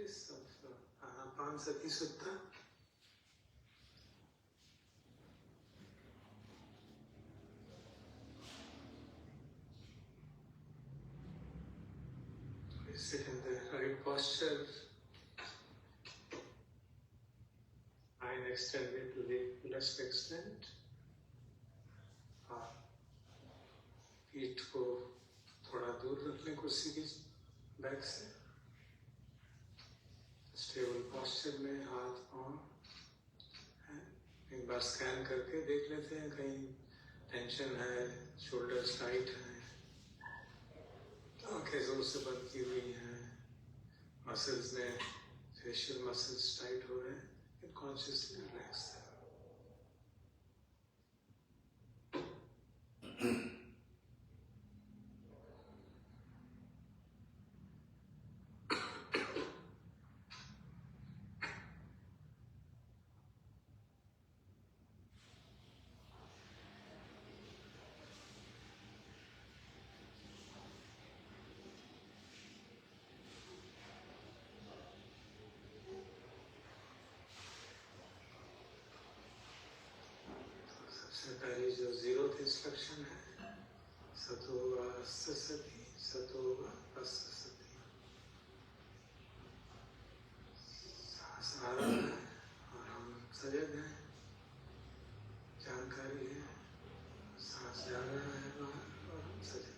practice of Anapanasati Sutta. We sit in the right posture, spine extended to the fullest extent. पीठ को थोड़ा दूर रखने कुर्सी की बैक से. स्टेबल पोस्चर में हाथ पांव. एक बार स्कैन करके देख लेते हैं कहीं टेंशन है, शोल्डर्स टाइट हैं, आंखें जोर से बंद की हुई हैं, मसल्स में फेशियल मसल्स टाइट हो रहे हैं. कॉन्शियसली रिलैक्स है. पहली जो 0th इंस्ट्रक्शन है, सतो वा सति, सतो वा सति. सांस आ रहा है और हम सजग हैं, जानकारी है. सांस जा रहा है बाहर और हम सजग हैं.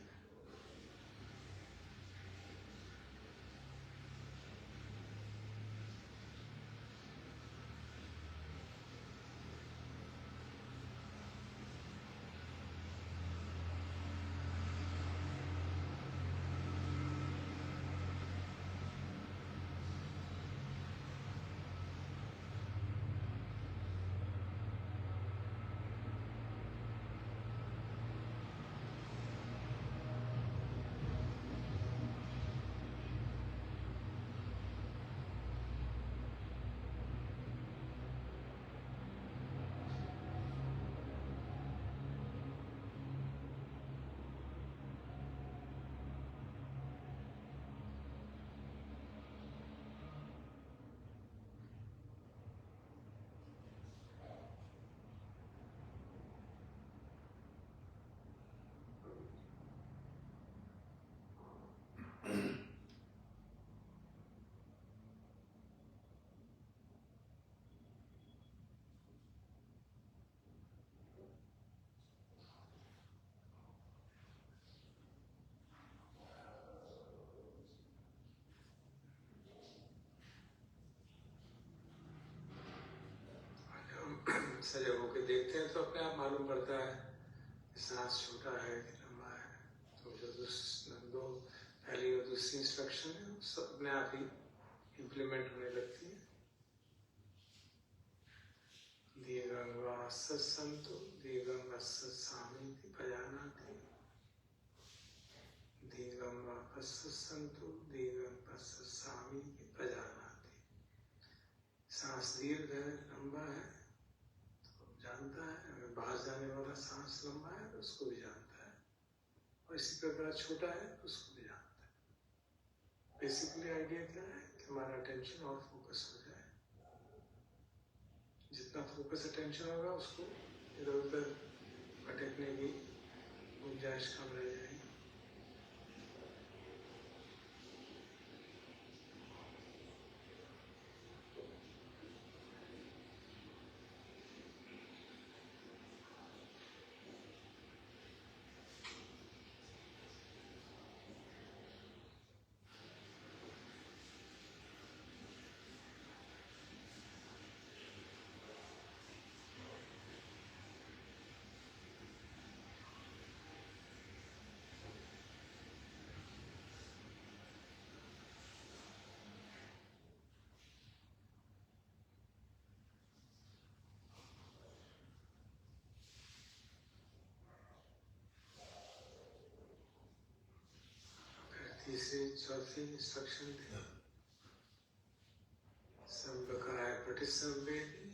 सजग होकर देखते हैं तो अपने आप मालूम पड़ता है सांस छोटा है कि लंबा है. तो जो पहली और दूसरी इंस्ट्रक्शन है सब अपने आप ही इम्प्लीमेंट होने लगती है. दीर्घं वा सन्तु दीर्घं वा सामीति पजानाति. दीर्घं वा सन्तु दीर्घं वा सामीति पजानाति. सांस दीर्घ है, लंबा है जानता है. अगर बाहर जाने वाला सांस लंबा है तो उसको भी जानता है, और इसी प्रकार छोटा है तो उसको भी जानता है. बेसिकली आइडिया क्या है कि हमारा अटेंशन और फोकस हो जाए. जितना फोकस अटेंशन होगा उसको इधर उधर भटकने की गुंजाइश कम रह जाएगी. तीसरी चौथी इंस्ट्रक्शन थी संबकाय पटिसंवेदी.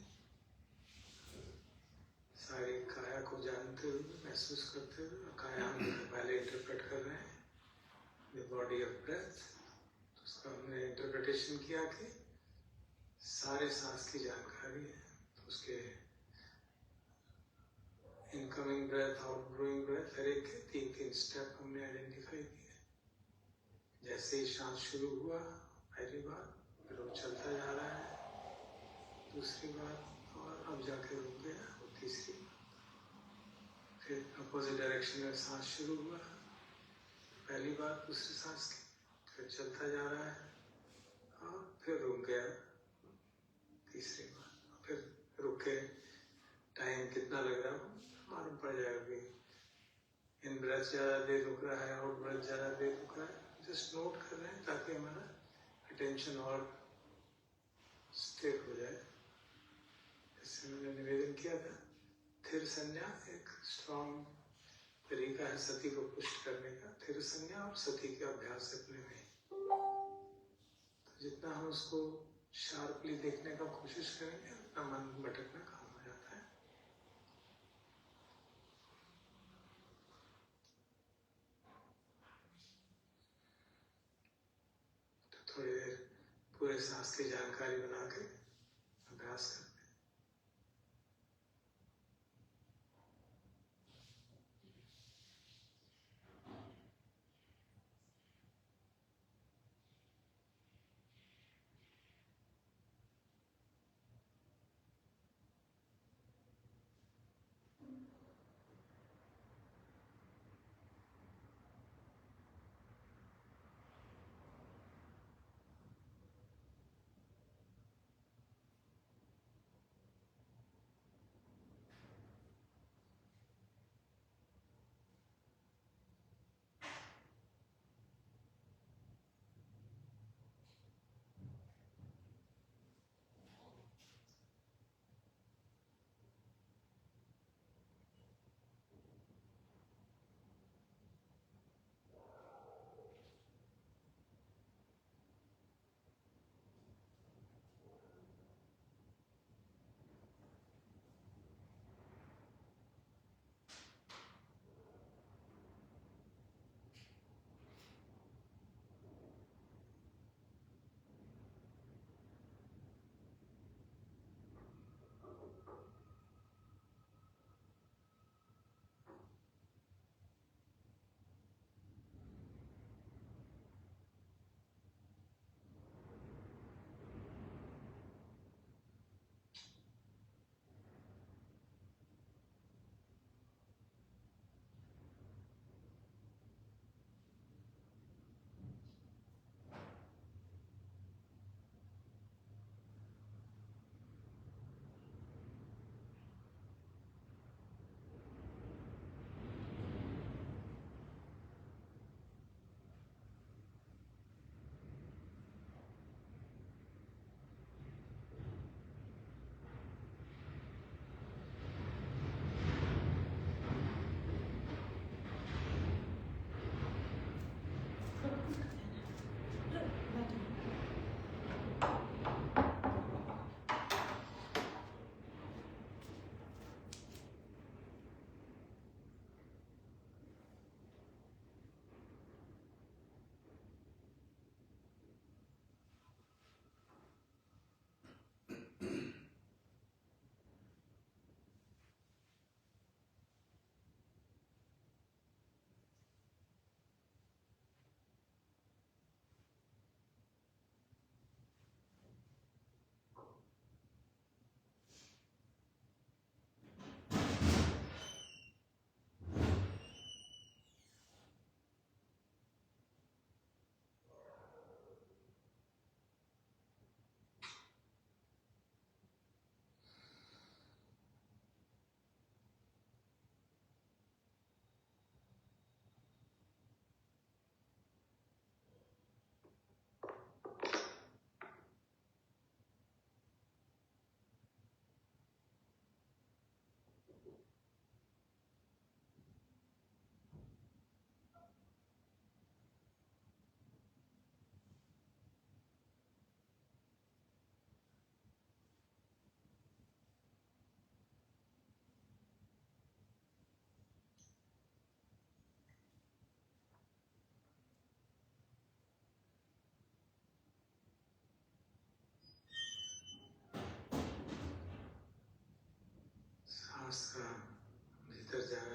सारी काया को जानते हुए महसूस करते हुए, काया हम पहले इंटरप्रेट कर रहे हैं द बॉडी ऑफ ब्रेथ. तो उसका हमने इंटरप्रिटेशन किया कि सारे सांस की जानकारी है, तो उसके इनकमिंग ब्रेथ, आउटगोइंग ब्रेथ, हर एक के 3-3 स्टेप हमने आइडेंटिफाई किए। जैसे ही सांस शुरू हुआ पहली बार, फिर वो चलता जा रहा है दूसरी बार, और अब जाके रुक गया वो तीसरी बार। फिर अपोजिट डायरेक्शन में सांस शुरू हुआ पहली बार दूसरी सांस की, फिर चलता जा रहा है और फिर रुक गया तीसरी बार, फिर रुक के टाइम कितना लग रहा है मालूम पड़ जाएगा। इन ब्रेथ ज़्यादा देर रुक रहा है, आउट ब्रेथ ज़्यादा देर रुक रहा है, जस्ट नोट कर रहे हैं ताकि हमारा अटेंशन और स्थिर हो जाए। जैसे मैंने निवेदन किया था, थिर संज्ञा एक स्ट्रॉन्ग तरीका है सती को पुष्ट करने का। थिर संज्ञा और सती के अभ्यास अपने में, तो जितना हम उसको शार्पली देखने का कोशिश करेंगे उतना मन भटकना कम हो जाता है। तो थोड़ी देर पूरे सांस की जानकारी बना के अभ्यास करते हैं।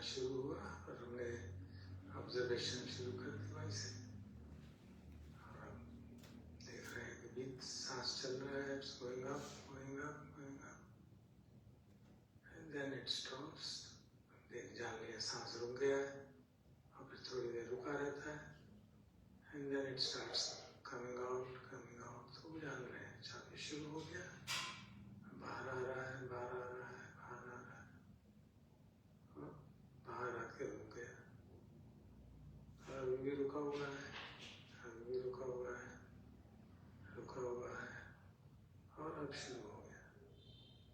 आना शुरू हुआ और हमने ऑब्जर्वेशन शुरू कर दी वहीं से। और अब देख रहे हैं कि बीच सांस चल रहा है, it's going up going up going up and then it stops. देख जान लिया सांस रुक गया है और फिर थोड़ी देर रुका रहता है and then it starts coming out coming out. तो वो जान रहे हैं चालू शुरू हो गया, बाहर आ रहा है बाहर आ रहा है बाहर आ रहा है और बाहर आके रुक गया। और अभी भी रुका हुआ है, अभी भी रुका हुआ है, रुका हुआ है और अब शुरू हो गया।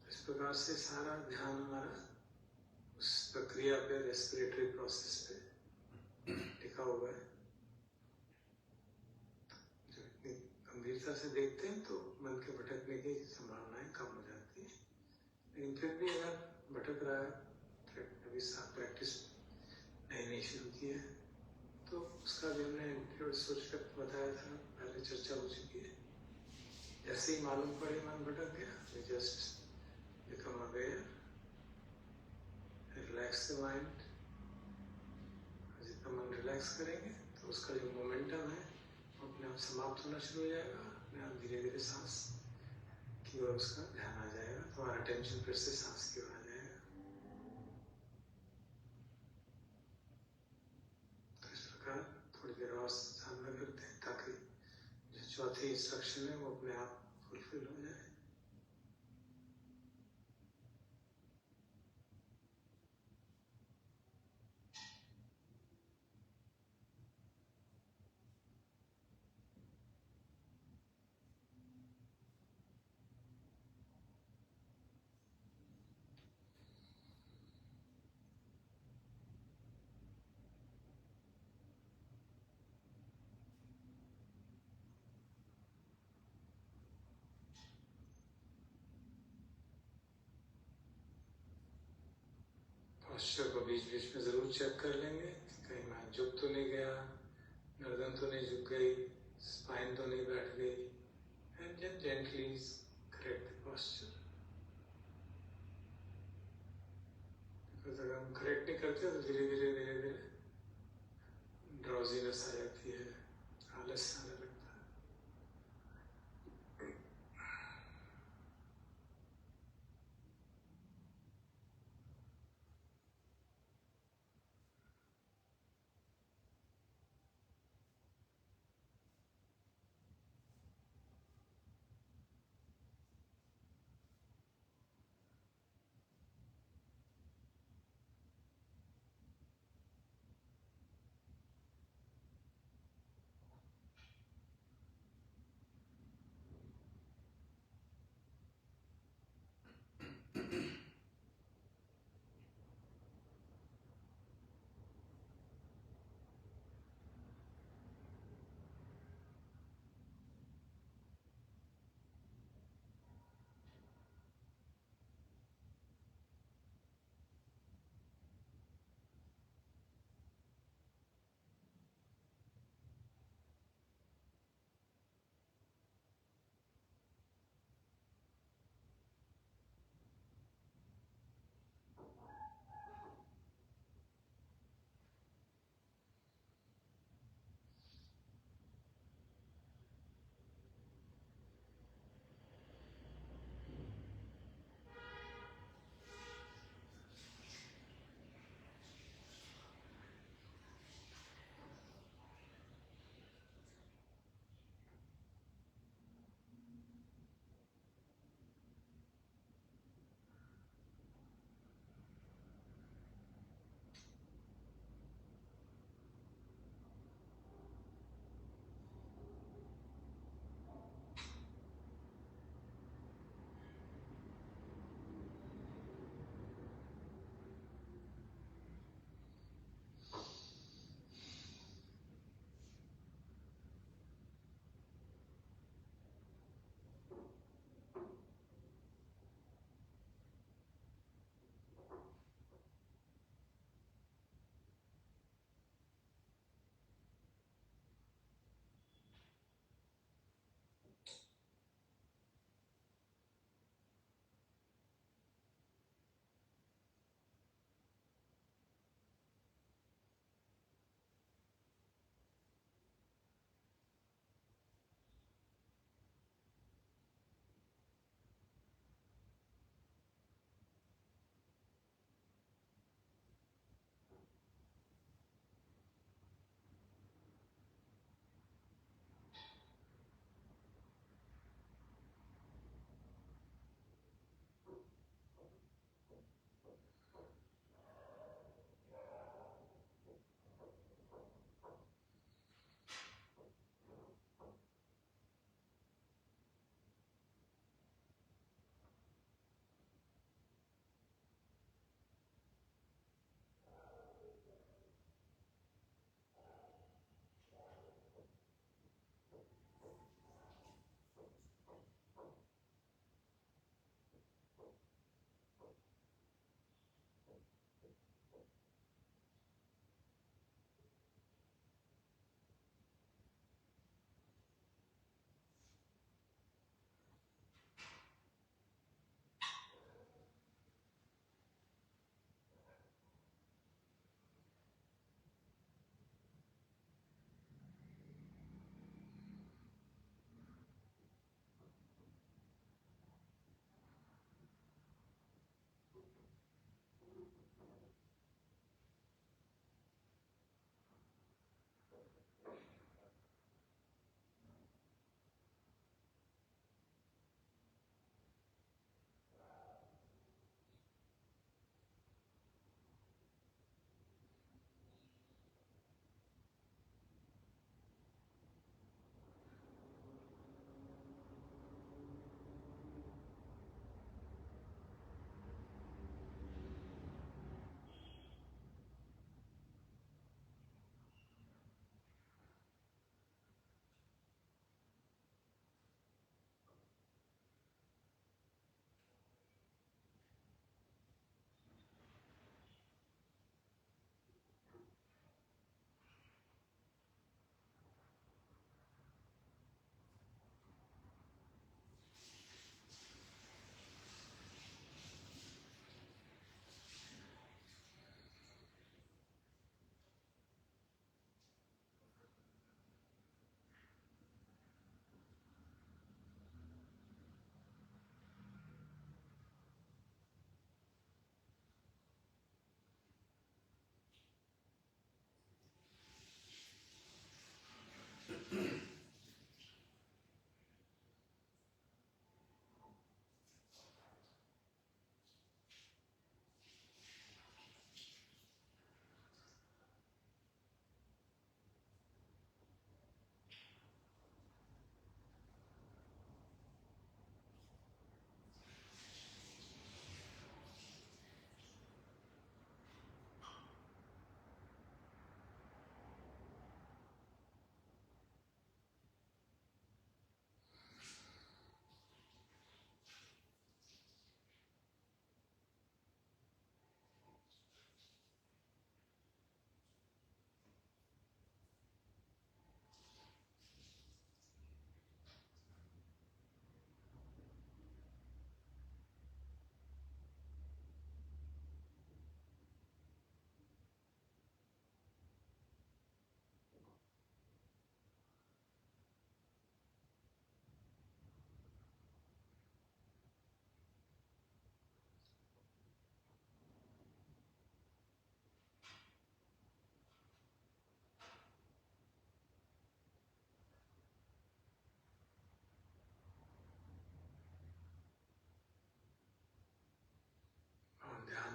तो इस प्रकार से सारा ध्यान हमारा उस प्रक्रिया पे, रेस्पिरेटरी प्रोसेस पे टिका हुआ है। जो इतनी गंभीरता से देखते हैं तो मन के भटकने की संभावनाएं कम हो जाती है, लेकिन फिर भी अगर भटक रहा है, अभी साथ प्रैक्टिस नई शुरू की है तो उसका भी हमने सोच कर बताया था, पहले चर्चा हो चुकी है। जैसे ही मालूम पड़े मन भटक गया, we just become aware, relax the mind। जितना मन रिलैक्स करेंगे तो उसका जो मोमेंटम है वो अपने आप समाप्त होना शुरू हो जाएगा, अपने आप धीरे धीरे सांस की ओर उसका ध्यान आ जाएगा, तुम्हारा टेंशन फिर से सांस की ओर आ जाएगा। तो इस प्रकार थोड़ी देर और साधना करते हैं ताकि जो चौथी इंस्ट्रक्शन है वो अपने आप फुलफिल हो जाए। पोस्चर को बीच बीच में जरूर चेक कर लेंगे, कहीं मैं झुक तो नहीं गया, गर्दन तो नहीं झुक गई, स्पाइन तो नहीं बैठ गई, and then gently correct the posture. अगर हम करेक्ट नहीं करते तो धीरे धीरे धीरे धीरे ड्राउजीनेस आ जाती है, आलस आने लगता है।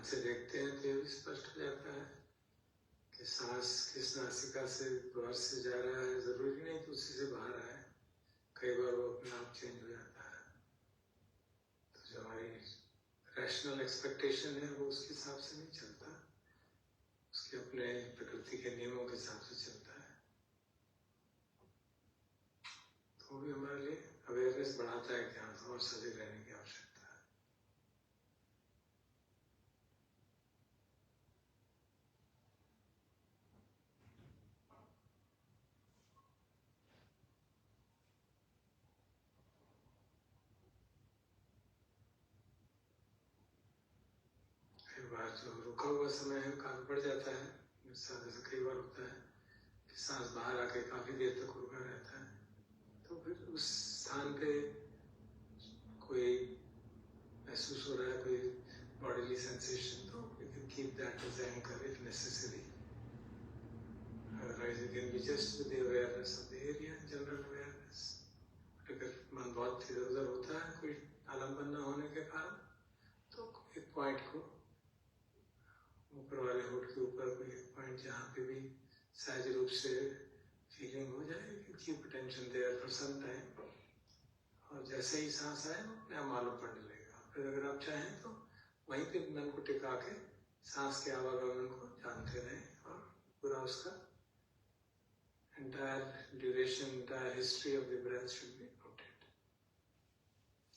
ध्यान से देखते हैं तो ये भी स्पष्ट हो जाता है कि सांस किस नासिका से बाहर से जा रहा है, जरूरी नहीं कि उसी से बाहर आए, कई बार वो अपने आप चेंज हो जाता है। तो जो हमारी रैशनल एक्सपेक्टेशन है वो उसके हिसाब से नहीं चलता, उसके अपने प्रकृति के नियमों के हिसाब से चलता है। तो भी हमारे लिए अवेयरनेस बढ़ाता है कि हाँ और सजग रहने की आवश्यकता है। कई बार जो रुका हुआ समय है काफी बढ़ जाता है, जैसे कई बार होता है कि सांस बाहर आके काफी देर तक रुका रहता है, तो फिर उस स्थान पे कोई महसूस हो रहा है, कोई bodily sensation, तो you can keep that as anchor if necessary. Otherwise, you can be just with the awareness of the area, general awareness. अगर मन बहुत इधर उधर होता है कोई आलम्बन न होने के कारण, तो एक पॉइंट को ऊपर वाले होठ के ऊपर कोई एक पॉइंट जहाँ पे भी सहज रूप से फीलिंग हो जाए, you keep attention there for some time, और जैसे ही सांस आए वो अपने आप मालूम पड़ने लगेगा। फिर अगर आप चाहें तो वहीं पे मन को टिका के सांस के आवागमन को जानते रहें और पूरा उसका entire duration, entire history of the breath should be noted.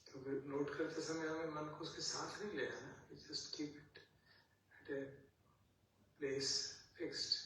तो फिर नोट करते समय हमें मन को उसके साथ नहीं ले आना, we just keep it at a place fixed.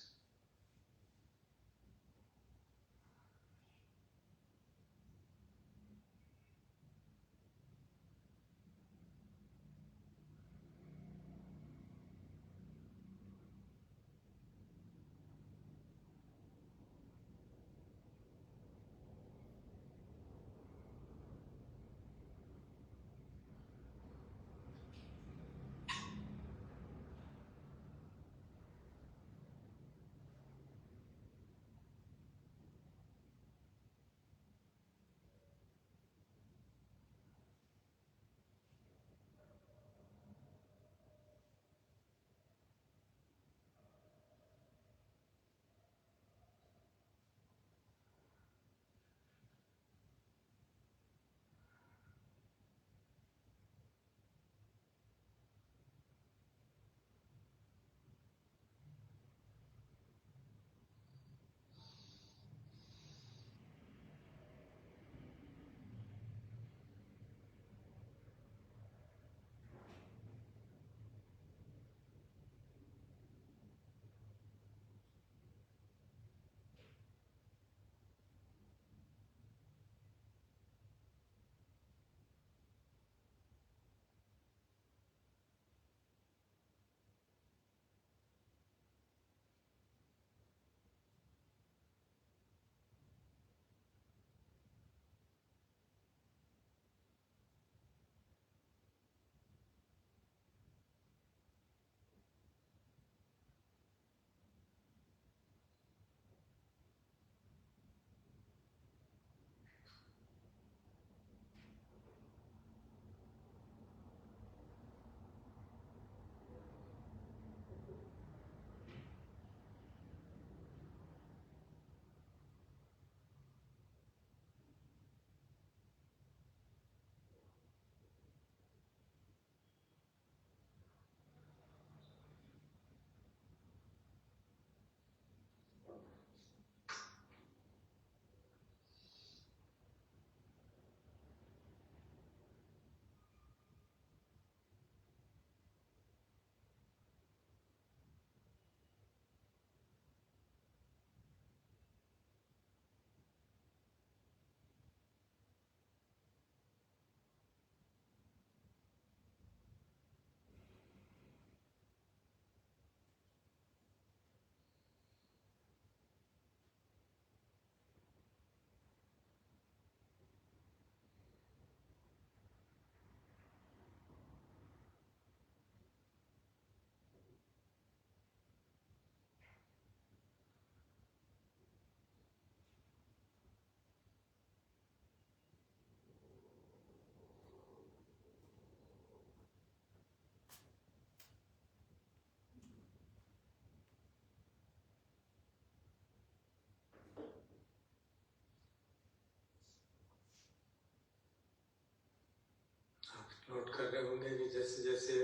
Note कर रहे होंगे कि जैसे जैसे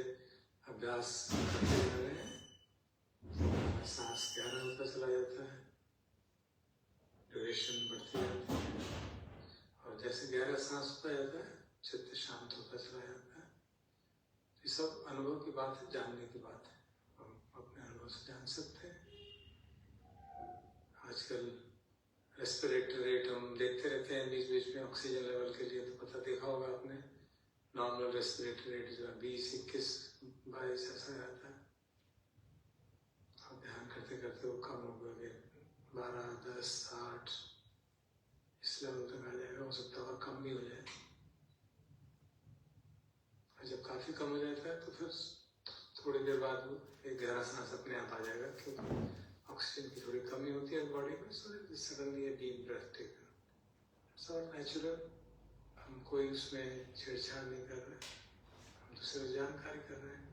अभ्यास करते जा रहे हैं सांस गहरा होता चला जाता है, ड्यूरेशन बढ़ती जाती है, और जैसे गहरा सांस होता जाता है चित्त शांत होता चला जाता है। ये सब अनुभव की बात है, जानने की बात है, हम अपने अनुभव से जान सकते हैं। आजकल रेस्पिरेटरी रेट हम देखते रहते हैं बीच बीच में ऑक्सीजन लेवल के लिए, तो पता देखा होगा आपने, नॉर्मल रेस्पिरेटरी रेट जो है 20-21-22 ऐसा रहता है। और ध्यान करते करते वो कम हो गया, 12, 10, 8 इस लेवल तक आ जाएगा। हो सकता है और कम भी हो जाए, और जब काफी कम हो जाता है तो फिर थोड़ी देर बाद वो एक गहरा सांस अपने आप आ जाएगा, क्योंकि ऑक्सीजन की थोड़ी कमी होती है बॉडी में। So suddenly a deep breath taken, it's all natural. हम कोई उसमें छेड़छाड़ नहीं कर रहे, हम दूसरे जानकारी कर रहे हैं।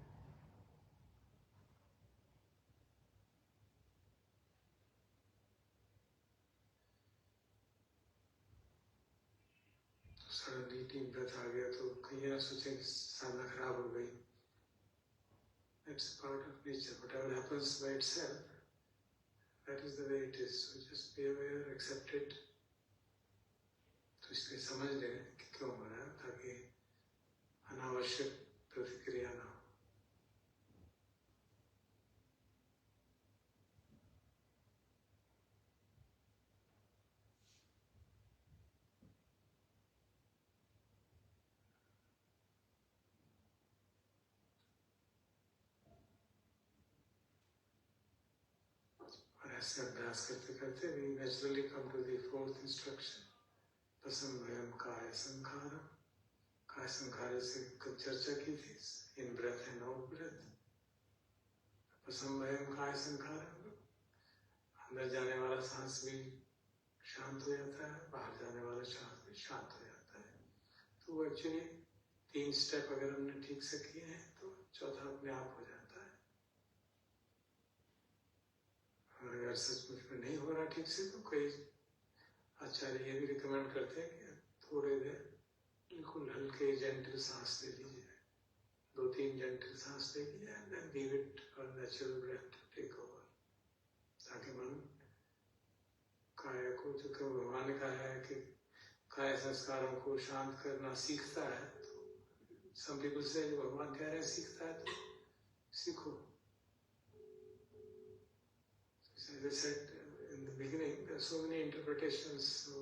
सडनली डीप ब्रेथ आ गया तो कहीं ना सोचें कि साधना खराब हो गई। It's part of nature. Whatever happens by itself, that is the way it is. So just be aware, accept it. तो इसलिए समझ लें कि क्यों हो रहा है, ताकि अनावश्यक प्रतिक्रिया ना हो। और ऐसे अभ्यास करते करते we naturally come to the fourth instruction, प्रसंभयम काय संखारम। काय संखार से कब चर्चा की थी, इन ब्रेथ एंड आउट ब्रेथ। प्रसंभयम काय संखारम, अंदर जाने वाला सांस भी शांत हो जाता है, बाहर जाने वाला सांस भी शांत हो जाता है। तो वो एक्चुअली 3 स्टेप अगर हमने ठीक से किए हैं तो चौथा अपने आप हो जाता है। और अगर सचमुच में नहीं हो रहा ठीक से तो कई आचार्य ये भी रिकमेंड करते हैं कि थोड़े देर बिल्कुल हल्के जेंटल सांस ले लीजिए, 2-3 जेंटल सांस ले लीजिए, and then give it for natural breath to take over, ताकि मन काय को, जो कि भगवान ने कहा है कि काय संस्कारों को शांत करना सीखता है, तो some people say भगवान कह रहे हैं सीखता है तो सीखो। As I said in the beginning, there are so many interpretations, so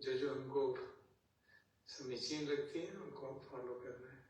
जो हमको समीचीन लगती है उनको हम फॉलो कर रहे हैं।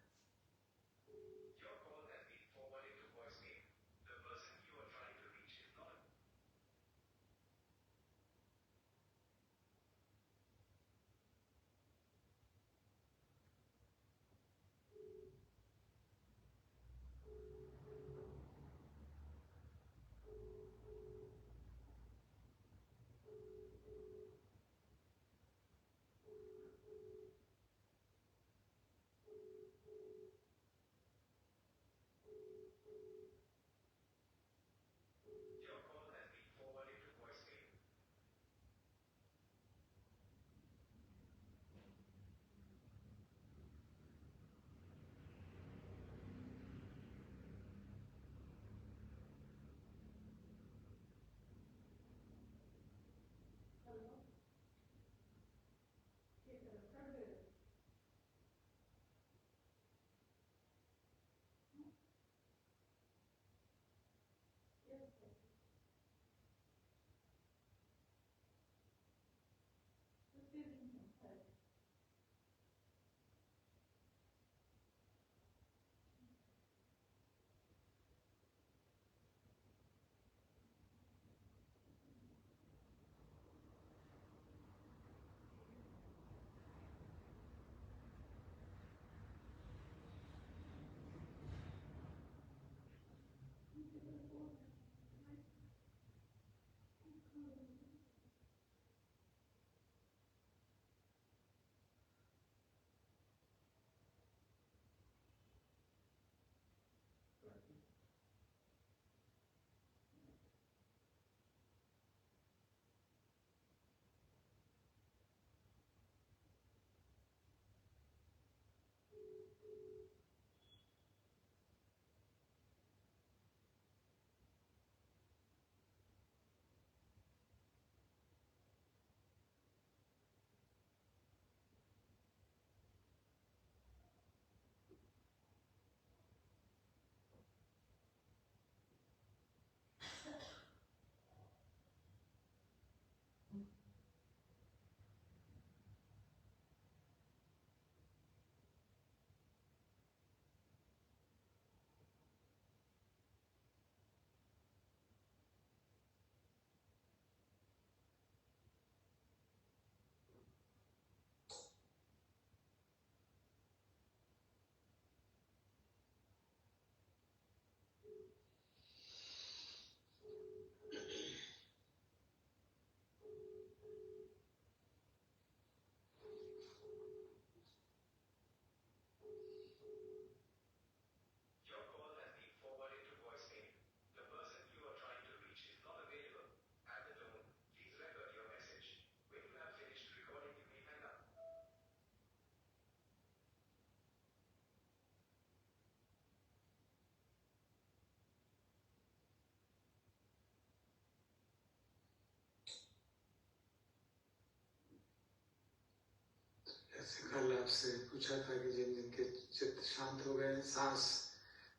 जैसे कल आपसे पूछा था कि जिन जिनके चित्त शांत हो गए, सांस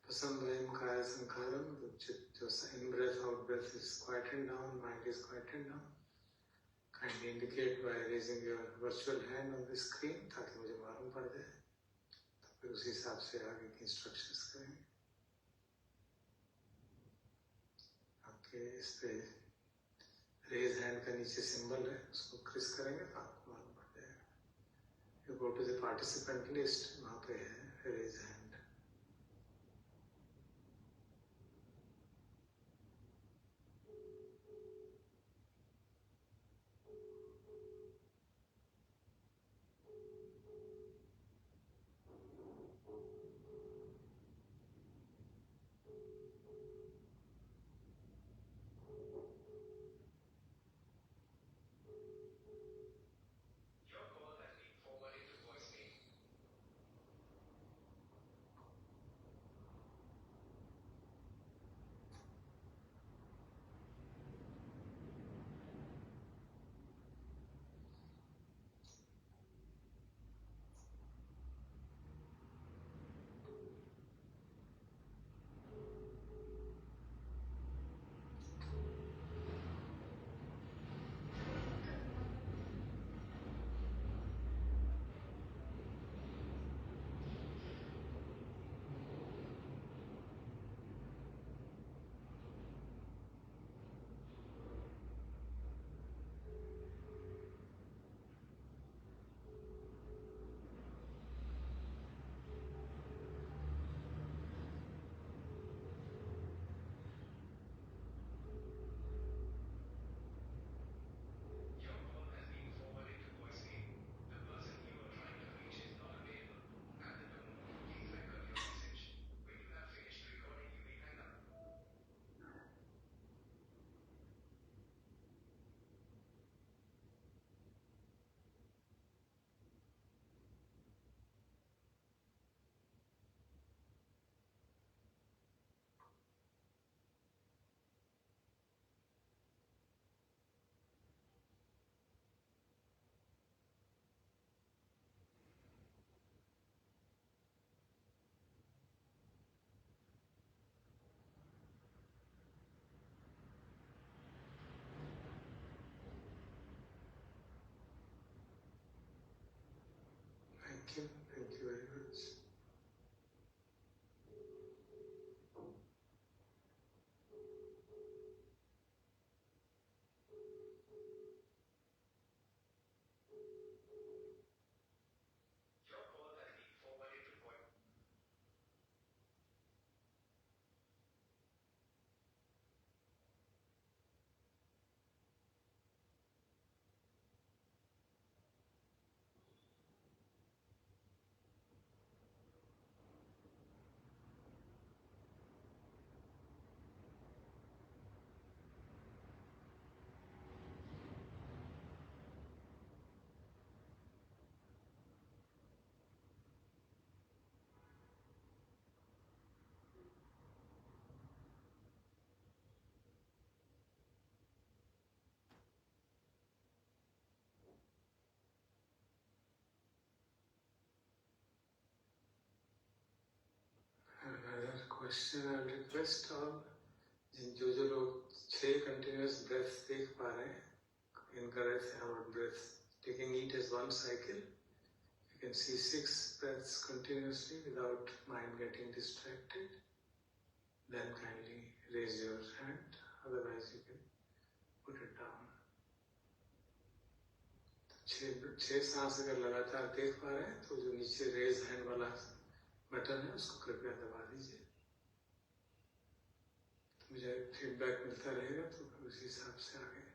पसंद वयम काया संखारम, तो चित्त जो in breath out breath is quietened down, mind is quietened down, kindly indicate by raising your virtual hand on the screen, ताकि मुझे मालूम पड़ जाए, तो फिर उसी हिसाब से आगे की इंस्ट्रक्शंस करेंगे। आपके इस पे रेज हैंड का नीचे सिंबल है, उसको क्लिक करेंगे तो आपको मालूम पड़ जाएगा। You go to the participant list, वहाँ पे है raise hand. Thank you very much. Another question and request all, जो जो लोग 6 continuous breaths देख पा रहे हैं, incorrect our breath, taking it as one cycle, you can see 6 breaths continuously without mind getting distracted. Then kindly raise your hand, otherwise you can put it down. 6 सांस अगर लगातार देख पा रहे हैं तो जो नीचे रेज हैंड वाला बटन है उसको कृपया दबा दीजिए, तो मुझे फीडबैक मिलता रहेगा, तो उसी हिसाब से आगे।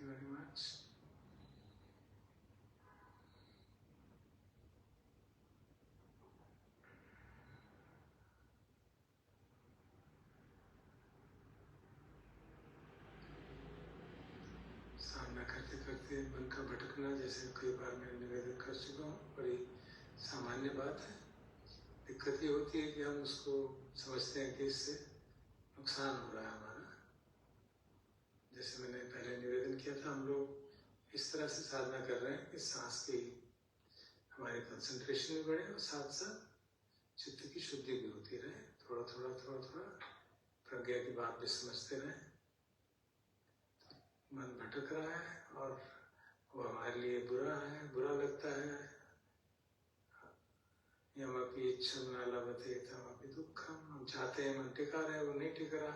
You very much. सामना करते करते मन का भटकना, जैसे कई बार मैं निवेदन कर चुका हूँ, बड़ी सामान्य बात है। दिक्कत ये होती है कि हम उसको समझते हैं कि इससे नुकसान हो रहा है हमारा। जैसे मैंने पहले निवेदन किया था, हम लोग इस तरह से साधना कर रहे हैं कि सांस की हमारी कंसंट्रेशन भी बढ़े और साथ साथ चित्त की शुद्धि भी होती रहे। थोड़ा थोड़ा प्रज्ञा की बात भी समझते रहे। मन भटक रहा है और वो हमारे लिए बुरा है, बुरा लगता है। यमपि इच्छम न लभते तमपि दुःखम, हम चाहते हैं मन टिका रहे, वो नहीं टिक रहा,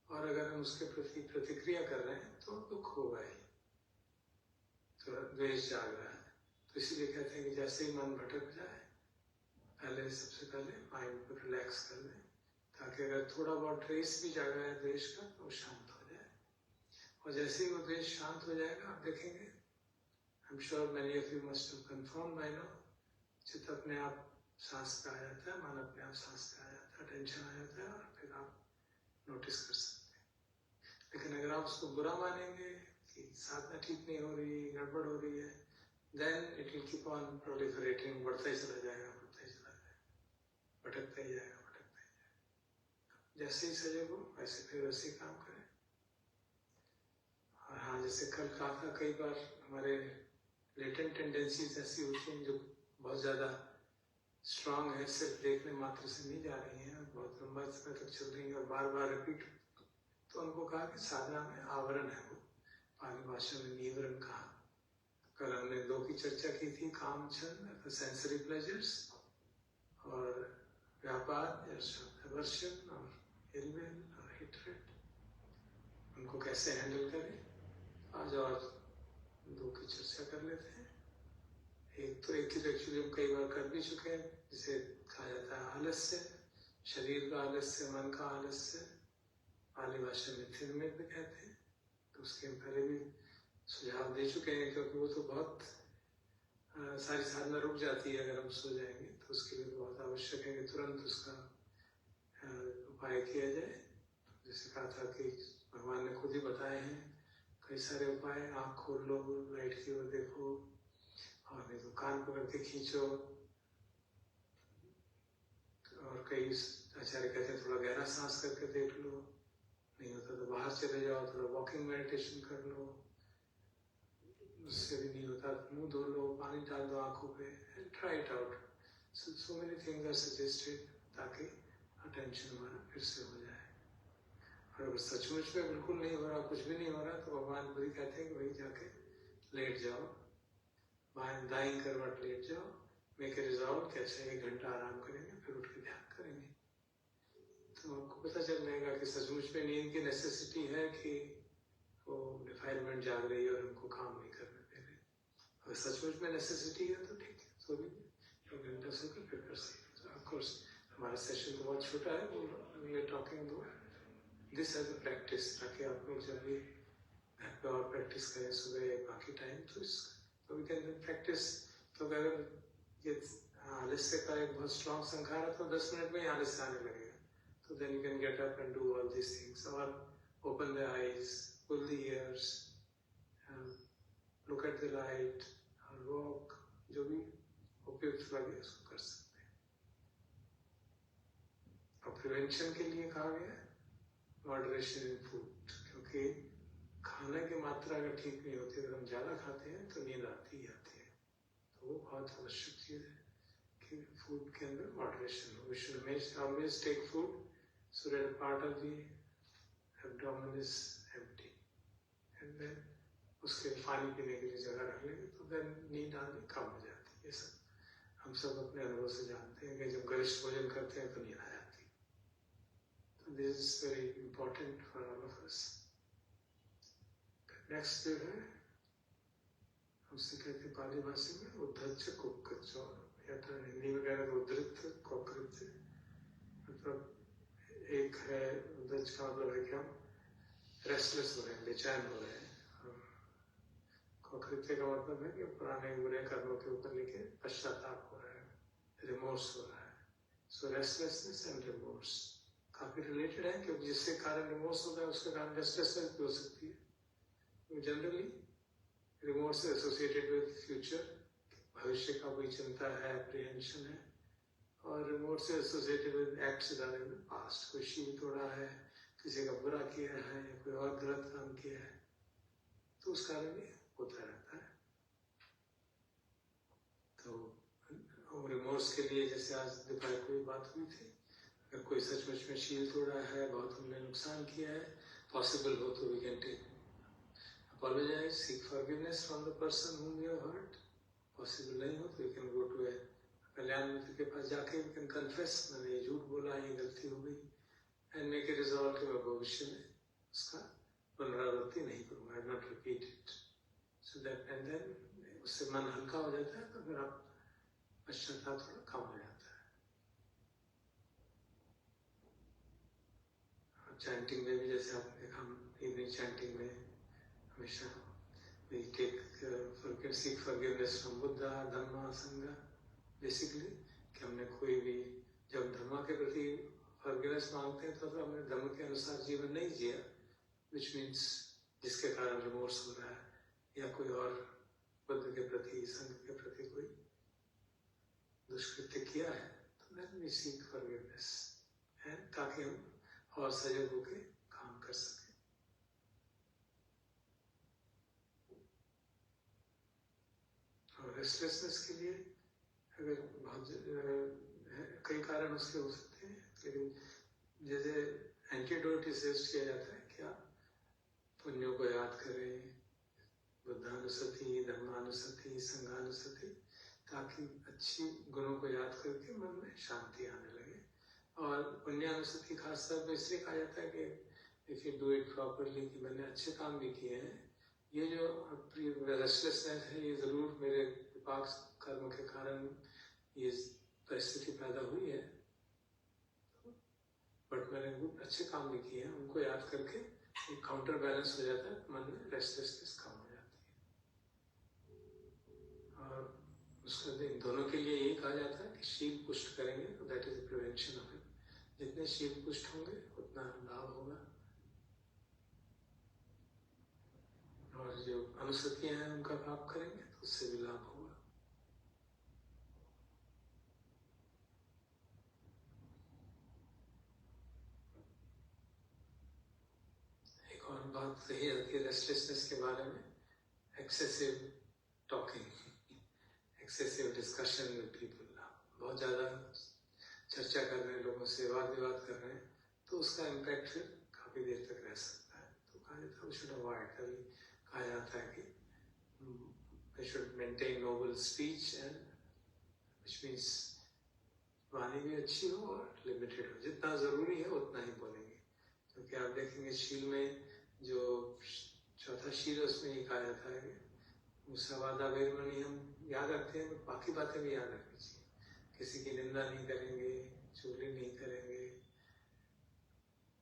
और अगर हम उसके प्रति प्रतिक्रिया कर रहे हैं तो दुख होगा ही, तो द्वेष जाग रहा है। तो इसीलिए कहते हैं कि जैसे ही मन भटक जाए, पहले सबसे पहले माइंड को रिलैक्स कर लें, ताकि अगर थोड़ा बहुत ट्रेस भी जागा है द्वेष का तो शांत हो जाए। और जैसे ही वो द्वेष शांत हो जाएगा, आप देखेंगे, I am sure many of you must have confirm by now, चित्त अपने आप सांस पे आ जाता है, मन अपने आप सांस पे आ जाता है, टेंशन आ जाता है, और फिर आप नोटिस कर सकते हैं। लेकिन अगर आप उसको बुरा मानेंगे कि साधना ठीक नहीं हो रही, गड़बड़ हो रही है, then it will keep on proliferating, बढ़ता ही चला जाएगा, भटकता ही जाएगा। जैसे ही सजग हो वैसे फिर वैसे काम करें। और हाँ, जैसे कल कहा था, कई बार हमारे लेटेंट टेंडेंसीज ऐसी होती हैं जो बहुत ज़्यादा स्ट्रांग है, सिर्फ देखने मात्र से नहीं जा रही हैं, बहुत लंबा समय तक चल रही है और बार बार रिपीट। तो उनको कहा कि साधना में आवरण है, वो पाली भाषा में नीवरण कहा। कल हमने दो की चर्चा की थी, काम छंद, सेंसरी प्लेजर्स, और व्यापार या अवर्शन और इलविल और हेट्रेड, उनको कैसे हैंडल करें। आज और दो की चर्चा कर लेते हैं। एक तो एक्चुअली हम कई बार कर भी चुके हैं, जिसे कहा जाता है आलस्य, शरीर का आलस्य, मन का आलस्य, पाली भाषा में थिनमेद भी कहते हैं। तो उसके हम पहले भी सुझाव दे चुके हैं, क्योंकि वो तो बहुत सारी साधना रुक जाती है अगर हम सो जाएंगे। तो उसके लिए बहुत आवश्यक है कि तुरंत उसका उपाय किया जाए। जैसे कहा था कि भगवान ने खुद ही बताए हैं कई सारे उपाय, आँख खोल लो, लाइट की ओर देखो, और नहीं तो कान पकड़ के खींचो, और कई आचार्य कहते हैं थोड़ा गहरा सांस करके देख लो, नहीं होता तो बाहर चले जाओ, थोड़ा वॉकिंग मेडिटेशन कर लो, उससे भी नहीं होता मुंह धो लो, पानी डाल दो आंखों पे, try it out. So many things are suggested, ताकि अटेंशन हमारा फिर से हो जाए। और अगर सचमुच में बिल्कुल नहीं हो रहा, कुछ भी नहीं हो रहा, तो भगवान खुद ही कहते हैं कि भाई जाके लेट जाओ, दाईं करवट लेट जाओ, मेक ए रिजॉल्व कि अच्छा 1 घंटा आराम करेंगे, फिर उठ के ध्यान करेंगे। तो आपको पता चल जाएगा कि सचमुच में नींद की नेसेसिटी है कि वो डिफाइलमेंट जाग रही है और हमको काम नहीं करने दे रही। अगर सचमुच में नेसेसिटी है तो ठीक है, सो भी 1 घंटा सोकर फिर कर सकते हैं। ऑफकोर्स हमारा सेशन तो बहुत छोटा है, we are talking about this as a practice, ताकि आप लोग जब भी घर पे और प्रैक्टिस करें सुबह बाकी टाइम, तो वी कैन प्रैक्टिस। तो अगर ये आलस्य का एक बहुत स्ट्रॉन्ग संखार है तो 10 मिनट में ही आलस्य आने लगेगा, तो then you can get up and do all these things, और open the eyes, pull the ears, look at the light, or walk, जो भी उपयुक्त लगे उसको कर सकते हैं। और प्रिवेंशन के लिए कहा गया मॉडरेशन इन फूड, क्योंकि खाने की मात्रा अगर ठीक नहीं होती, अगर हम ज़्यादा खाते हैं तो नींद आती ही आती है। तो वो बहुत आवश्यक चीज़ है कि फूड के अंदर मॉडरेशन हो। We should always take food so that a part of the abdomen is empty, and then उसके पानी पीने के लिए जगह रख लेंगे तो then नींद आनी कम हो जाती है। ये सब हम सब अपने अनुभव से जानते हैं कि जब गरिष्ठ भोजन करते हैं तो नींद आ जाती है। तो this is very important for all of us. Next जो है, हमसे कहते हैं पाली भाषा में उद्धृत कुक्कुच्चो, या तो हिंदी में कह रहे तो उद्धृत कुक्कुच्च, मतलब एक है उद्धृत का मतलब है कि हम रेस्टलेस हो रहे हैं, बेचैन हो रहे हैं, कृत्य का मतलब है कि पुराने बुरे कर्मों के ऊपर लेके पश्चाताप हो रहा है, रिमोर्स हो रहा है। सो रेस्टलेसनेस एंड रिमोर्स काफी रिलेटेड है, क्योंकि जिसके कारण रिमोर्स होता है उसके कारण रेस्टलेसनेस भी हो सकती है। Generally remorse associated with future, भविष्य का कोई चिंता है, एप्रीहेंशन है, और remorse associated with acts done in the past, कोई शील तोड़ा है, किसी का बुरा किया है या कोई और गलत काम किया है, तो उस कारण ये होता रहता है। तो रिमोर्स के लिए जैसे आज दोपहर को बात हुई थी, अगर कोई सचमुच में शील तोड़ा है, बहुत हमने नुकसान किया है, पॉसिबल हो तो we can take apologize, seek forgiveness from the person whom you have hurt. Possible नहीं हो तो यू कैन गो टू ए कल्याण मित्र के पास जाके यू कैन कन्फेस, मैंने ये झूठ बोला, ये गलती हो गई, एंड मेक ए रिजॉल्व कि मैं भविष्य में उसका पुनरावृत्ति नहीं करूंगा, I not repeat it, so that and then उससे मन हल्का हो जाता है, तो फिर आप पश्चाताप थोड़ा कम हो जाता है। चैंटिंग में भी जैसे आपने देखा, इवनिंग चैंटिंग में हमेशा we seek forgiveness from Buddha, Dhamma, Sangha, basically कि हमने कोई भी जब धर्म के प्रति forgiveness मांगते हैं तो हमने धर्म के अनुसार जीवन नहीं जिया, which means जिसके कारण रिमोर्स हो रहा है, या कोई और बुद्ध के प्रति, संघ के प्रति कोई दुष्कृत्य किया है, तो then we seek forgiveness, ताकि हम और सजग होके काम कर सकें। रेस्टलेसनेस के लिए अगर बहुत कई कारण उसके हो सकते हैं, लेकिन जैसे एंटीडोट सजेस्ट किया जाता है कि आप पुण्यों को याद करें, बुद्धानुसति, धर्मानुसति, संघानुसति, ताकि अच्छी गुणों को याद करके मन में शांति आने लगे। और पुण्यानुसति खासतौर पर इसलिए कहा जाता है कि if you do it properly, कि मैंने अच्छे काम भी किए हैं, ये जो रेस्टलेसनेस है ये जरूर मेरे विपाक कर्म के कारण ये परिस्थिति पैदा हुई है, बट मैंने अच्छे काम भी किए हैं, उनको याद करके एक काउंटर बैलेंस हो जाता है, मन में रेस्टलेसनेस कम हो जाती है। और उसका इन दोनों के लिए यही कहा जाता है कि शील पुष्ट करेंगे तो that is the prevention of it. जितने शील पुष्ट होंगे उतना लाभ होगा, और जो अनुसतियां हैं उनका पाप करेंगे तो उससे भी लाभ होगा। एक और बात सही आती है रेस्टलेसनेस के बारे में, excessive talking, excessive discussion with people. बहुत ज्यादा चर्चा कर रहे हैं, लोगों से वाद विवाद कर रहे हैं, तो उसका इम्पैक्ट फिर काफी देर तक रह सकता है। तो कहा जाता है वी शुड अवॉइड, कहा जाता है कि we should maintain noble speech, and which means वाणी भी अच्छी हो और लिमिटेड हो, जितना जरूरी है उतना ही बोलेंगे। क्योंकि आप देखेंगे शील में जो चौथा शील है उसमें ये कहा जाता है कि मुसावादा वैरमणि हम याद रखते हैं, तो बाकी बातें भी याद रखनी चाहिए। किसी की निंदा नहीं करेंगे, चुगली नहीं करेंगे,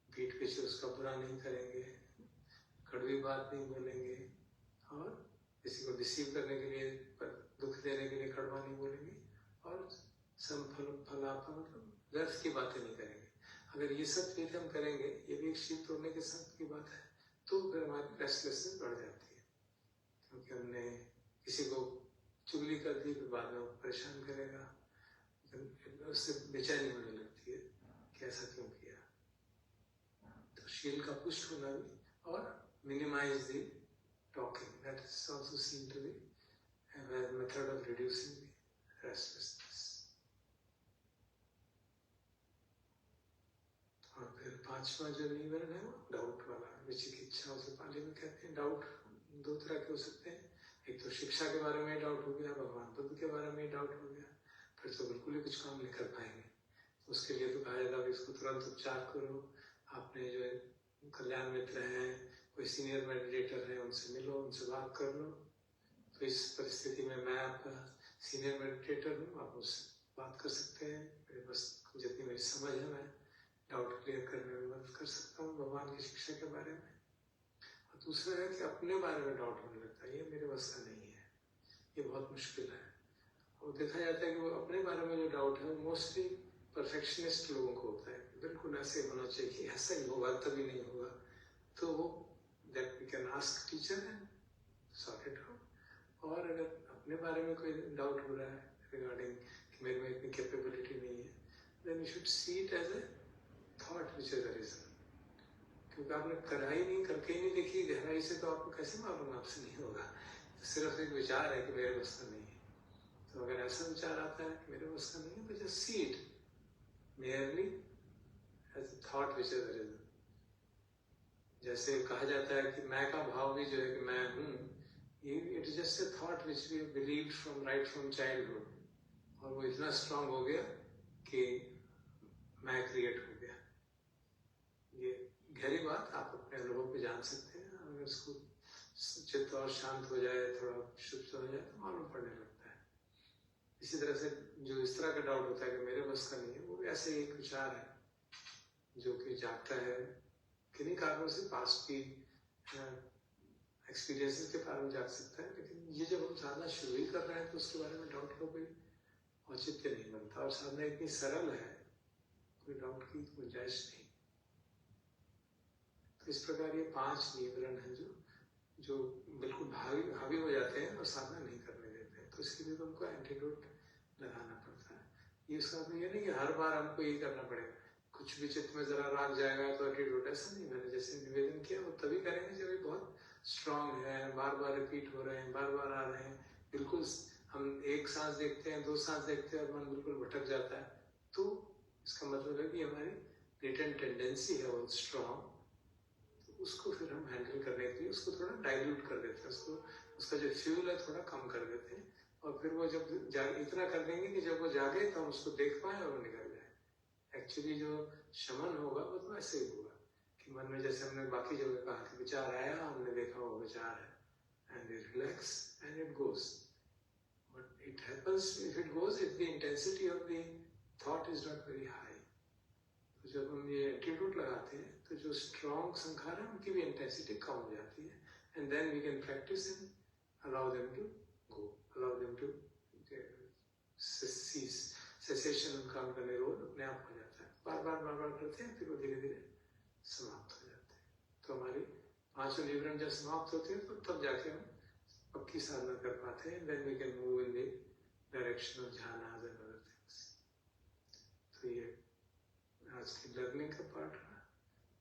पीठ पीछे उसका बुरा नहीं करेंगे, कड़वी बात नहीं बोलेंगे, और किसी को डिसीव करने के लिए, दुख देने के लिए कड़वा नहीं बोलेंगे, और फलाफल मतलब व्यर्थ की बातें नहीं करेंगे। अगर ये सब चीजें हम करेंगे, ये भी एक शील तोड़ने के साथ की बात है, तो फिर हमारी रेस्टलेसनेस बढ़ जाती है, क्योंकि हमने किसी को चुगली कर दी, फिर बाद में वो परेशान करेगा, उससे बेचैनी होने लगती है कि ऐसा क्यों किया। तो शील का पुष्ट होना भी, और minimize the talking, that is also seen to be a method of reducing the restlessness. और फिर पांचवा जो निवरण है वो डाउट वाला, विचिकित्सा, उसे पाली में कहते हैं। डाउट दो तरह के हो सकते हैं, एक तो शिक्षा के बारे में डाउट हो गया, भगवान बुद्ध के बारे में डाउट हो गया, फिर तो बिल्कुल ही कुछ काम नहीं कर पाएंगे। उसके लिए तो कहा जाएगा इसको तुरंत उपचार करो, आपने जो कल्याण मित्र हैं, कोई सीनियर मेडिटेटर है, उनसे मिलो, उनसे बात कर लो। तो इस परिस्थिति में मैं आपका सीनियर मेडिटेटर हूँ, आप मुझसे बात कर सकते हैं, मेरे बस जितनी मेरी समझ है मैं डाउट क्लियर करने में मदद कर सकता हूँ भगवान की शिक्षा के बारे में। और दूसरा है कि अपने बारे में डाउट होने लगता है, ये मेरे बस का नहीं है, ये बहुत मुश्किल है। और देखा जाता है कि वो अपने बारे में जो डाउट है मोस्टली परफेक्शनिस्ट लोगों को होता है, बिल्कुल ऐसे होना चाहिए कि ऐसा ही होगा तभी नहीं होगा। तो वो that we can ask teacher and sort it out. और अगर अपने बारे में कोई डाउट हो रहा है रिगार्डिंग कि मेरे में इतनी कैपेबिलिटी नहीं है, then you should see it as a thought which is the reason. क्योंकि आपने करा ही नहीं, करके ही नहीं देखी गहराई से, तो आपको कैसे मालूम आपसे नहीं होगा। तो सिर्फ एक विचार है कि मेरे बस का नहीं है। तो अगर ऐसा विचार आता है कि मेरे बस का नहीं है, तो just see it merely as a thought which is arisen। जैसे कहा जाता है कि मैं का भाव भी जो है कि मैं हूँ, it is just a thought which we believed from right from childhood, और वो इतना स्ट्रांग हो गया कि मैं क्रिएट हो गया। ये गहरी बात आप अपने अनुभव पे जान सकते हैं। अगर इसको चित्त और शांत हो जाए, थोड़ा शुद्ध हो जाए, तो मालूम पड़ने लगता है। इसी तरह से जो इस तरह का डाउट होता है कि मेरे बस का नहीं है, वो भी ऐसे एक विचार है जो कि जागता है किन्हीं कारणों से, पास्ट की एक्सपीरियंसेस के कारण जाग सकता है। लेकिन ये जब हम साधना शुरू ही कर रहे हैं तो उसके बारे में डाउट का कोई औचित्य नहीं बनता, और साधना इतनी सरल है, कोई डाउट की गुंजाइश नहीं। तो इस प्रकार ये 5 निवरण हैं जो बिल्कुल हावी हो जाते हैं और साधना नहीं करने देते हैं। तो इसके लिए उनको एंटीडोट लगाना पड़ता है। ये इसका मतलब ये नहीं कि हर बार हमको यही करना पड़ेगा। कुछ भी चित्त में जरा राग जाएगा तो एंटीडोट, ऐसा नहीं। मैंने जैसे निवेदन किया वो तभी करेंगे जब ये बहुत स्ट्रांग है, बार बार रिपीट हो रहे हैं, बार बार आ रहे हैं। बिल्कुल हम एक सांस देखते हैं, 2 सांस देखते हैं और मन बिल्कुल भटक जाता है, तो इसका मतलब है कि हमारी लेटेंट टेंडेंसी है वो स्ट्रांग। उसको फिर हम हैंडल करने के लिए उसको थोड़ा डाइल्यूट कर देते हैं, उसका जो फ्यूल है थोड़ा कम कर देते हैं। और फिर वो जब इतना कर देंगे कि जब वो जागे तो हम उसको देख पाए और वो निकल जाए। एक्चुअली जो शमन होगा वो तो ऐसे ही होगा कि मन में, जैसे हमने बाकी जगह कहा कि विचार आया, हमने देखा वो विचार है, and it relax and it goes. But it happens if it goes if the intensity of the thought is not very high. तो जब हम ये एंटीडोट लगाते हैं तो जो स्ट्रॉन्ग संखार है उनकी भी इंटेंसिटी कम हो जाती है, and then we can practise and allow them to go, allow them to cease, cessation उनका निरोध अपने आप हो जाता है। बार बार करते हैं, फिर वो धीरे धीरे समाप्त हो जाते हैं। तो हमारी 5 निवरण जब समाप्त होते हैं तो तब जाके हम पक्की साधना कर पाते हैं। Then we can move in the direction of dhyan and other things. तो ये आज की लर्निंग का पार्ट है।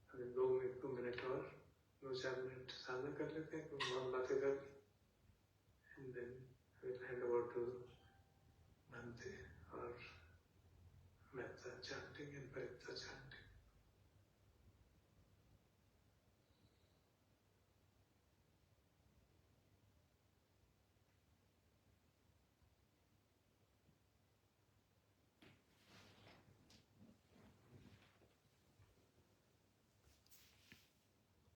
अभी 2 मिनट और 2-4 मिनट साधना कर लेते हैं, कुछ बहुत बातें कर ली, and then will hand over to Bhante और Metta chanting and